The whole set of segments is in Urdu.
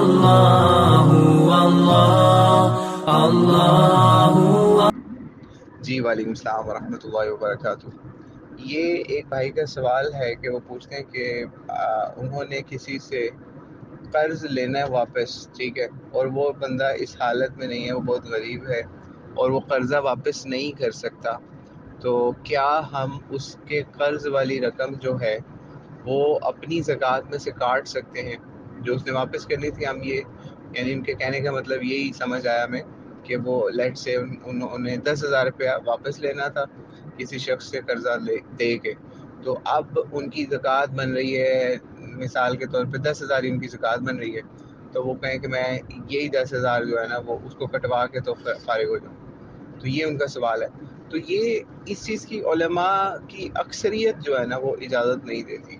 اللہ اللہ اللہ۔ جی وعلیکم السلام ورحمۃ اللہ وبرکاتہ۔ یہ ایک بھائی کا سوال ہے کہ وہ پوچھتے ہیں کہ انہوں نے کسی سے قرض لینا ہے واپس، ٹھیک ہے، اور وہ بندہ اس حالت میں نہیں ہے، وہ بہت غریب ہے اور وہ قرضہ واپس نہیں کر سکتا، تو کیا ہم اس کے قرض والی رقم جو ہے وہ اپنی زکوٰۃ میں سے کاٹ سکتے ہیں جو اس نے واپس کرنی تھی؟ ہم یہ یعنی ان کے کہنے کا مطلب یہی سمجھ آیا ہمیں کہ وہ لیٹ سے انہوں نے 10,000 روپیہ واپس لینا تھا کسی شخص سے قرضہ دے کے، تو اب ان کی زکوٰۃ بن رہی ہے، مثال کے طور پہ 10,000 ان کی زکوٰۃ بن رہی ہے، تو وہ کہیں کہ میں یہی 10,000 جو ہے نا وہ اس کو کٹوا کے تو فارغ ہو جاؤں، تو یہ ان کا سوال ہے۔ تو یہ اس چیز کی علماء کی اکثریت جو ہے نا وہ اجازت نہیں دیتی،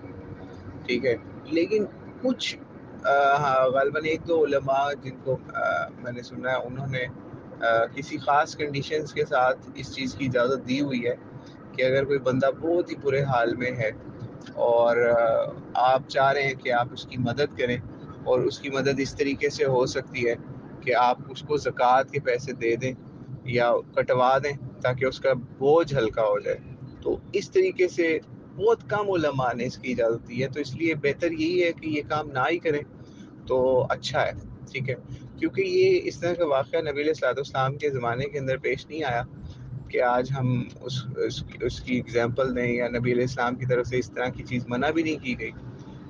ٹھیک ہے، لیکن کچھ غالباً ایک دو علماء جن کو میں نے سنا ہے انہوں نے کسی خاص کنڈیشنز کے ساتھ اس چیز کی اجازت دی ہوئی ہے کہ اگر کوئی بندہ بہت ہی برے حال میں ہے اور آپ چاہ رہے ہیں کہ آپ اس کی مدد کریں، اور اس کی مدد اس طریقے سے ہو سکتی ہے کہ آپ اس کو زکوٰۃ کے پیسے دے دیں یا کٹوا دیں تاکہ اس کا بوجھ ہلکا ہو جائے، تو اس طریقے سے بہت کم علماء نے اس کی اجازت دی ہے، تو اس لیے بہتر یہی ہے کہ یہ کام نہ ہی کریں تو اچھا ہے، ٹھیک ہے، کیونکہ یہ اس طرح کا واقعہ نبی علیہ الصلوۃ والسلام کے زمانے کے اندر پیش نہیں آیا کہ آج ہم اس کی اگزامپل دیں، یا نبی علیہ السلام کی طرف سے اس طرح کی چیز منع بھی نہیں کی گئی،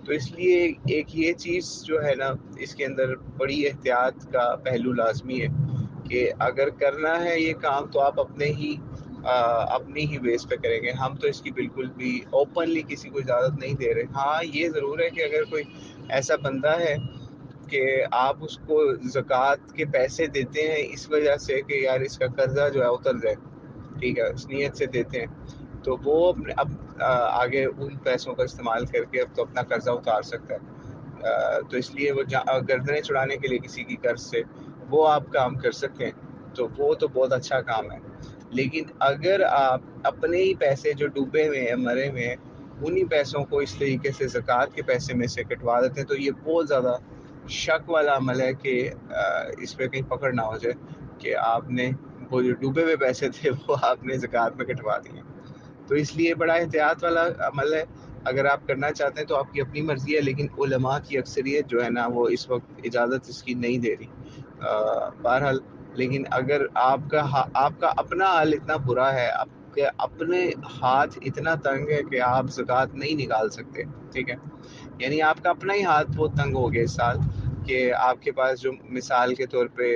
تو اس لیے ایک یہ چیز جو ہے نا اس کے اندر بڑی احتیاط کا پہلو لازمی ہے کہ اگر کرنا ہے یہ کام تو آپ اپنی ہی بیس پہ کریں گے، ہم تو اس کی بالکل بھی اوپنلی کسی کو اجازت نہیں دے رہے۔ ہاں یہ ضرور ہے کہ اگر کوئی ایسا بندہ ہے کہ آپ اس کو زکوٰۃ کے پیسے دیتے ہیں اس وجہ سے کہ یار اس کا قرضہ جو ہے اتر جائے، ٹھیک ہے، اس نیت سے دیتے ہیں، تو وہ اب آگے ان پیسوں کا استعمال کر کے اب تو اپنا قرضہ اتار سکتا ہے، تو اس لیے وہ گردنیں چھڑانے کے لیے کسی کی قرض سے وہ آپ کام کر سکتے ہیں، تو وہ تو بہت اچھا کام ہے۔ لیکن اگر آپ اپنے ہی پیسے جو ڈوبے ہوئے ہیں، مرے ہوئے ہیں، انہی پیسوں کو اس طریقے سے زکوٰۃ کے پیسے میں سے کٹوا دیتے ہیں، تو یہ بہت زیادہ شک والا عمل ہے کہ اس پہ کہیں پکڑ نہ ہو جائے کہ آپ نے وہ جو ڈوبے ہوئے پیسے تھے وہ آپ نے زکوٰۃ میں کٹوا دیے، تو اس لیے بڑا احتیاط والا عمل ہے۔ اگر آپ کرنا چاہتے ہیں تو آپ کی اپنی مرضی ہے، لیکن علماء کی اکثریت جو ہے نا وہ اس وقت اجازت اس کی نہیں دے رہی، بہرحال۔ لیکن اگر آپ کا اپنا حال اتنا برا ہے، آپ کے اپنے ہاتھ اتنا تنگ ہے کہ آپ زکوٰۃ نہیں نکال سکتے، ٹھیک ہے، یعنی آپ کا اپنا ہی ہاتھ بہت تنگ ہو گیا اس سال کہ آپ کے پاس جو مثال کے طور پہ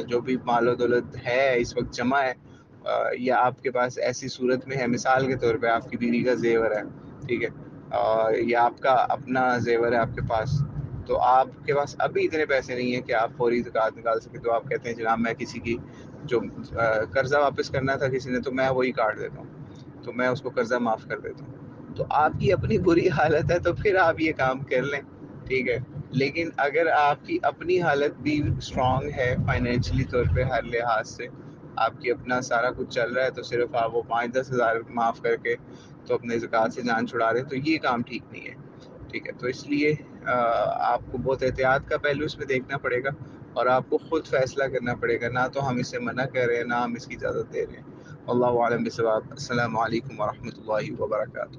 جو بھی مال و دولت ہے اس وقت جمع ہے، یا آپ کے پاس ایسی صورت میں ہے، مثال کے طور پہ آپ کی بیوی کا زیور ہے، ٹھیک ہے، یا آپ کا اپنا زیور ہے آپ کے پاس، تو آپ کے پاس ابھی اتنے پیسے نہیں ہیں کہ آپ فوری زکوٰۃ نکال سکیں، تو آپ کہتے ہیں جناب میں کسی کی جو قرضہ واپس کرنا تھا کسی نے تو میں وہی کاٹ دیتا ہوں، تو میں اس کو قرضہ معاف کر دیتا ہوں، تو آپ کی اپنی بری حالت ہے تو پھر آپ یہ کام کر لیں، ٹھیک ہے، لیکن اگر آپ کی اپنی حالت بھی اسٹرانگ ہے فائنینشلی طور پہ، ہر لحاظ سے آپ کی اپنا سارا کچھ چل رہا ہے، تو صرف آپ وہ 5-10 ہزار معاف کر کے تو اپنے زکوٰۃ سے جان چھڑا رہے ہیں، تو یہ کام ٹھیک نہیں ہے، ٹھیک ہے، تو اس لیے آپ کو بہت احتیاط کا پہلو اس میں دیکھنا پڑے گا، اور آپ کو خود فیصلہ کرنا پڑے گا، نہ تو ہم اسے منع کر رہے ہیں نہ ہم اس کی اجازت دے رہے ہیں۔ اللہ عالم بالصواب۔ السلام علیکم ورحمۃ اللہ وبرکاتہ۔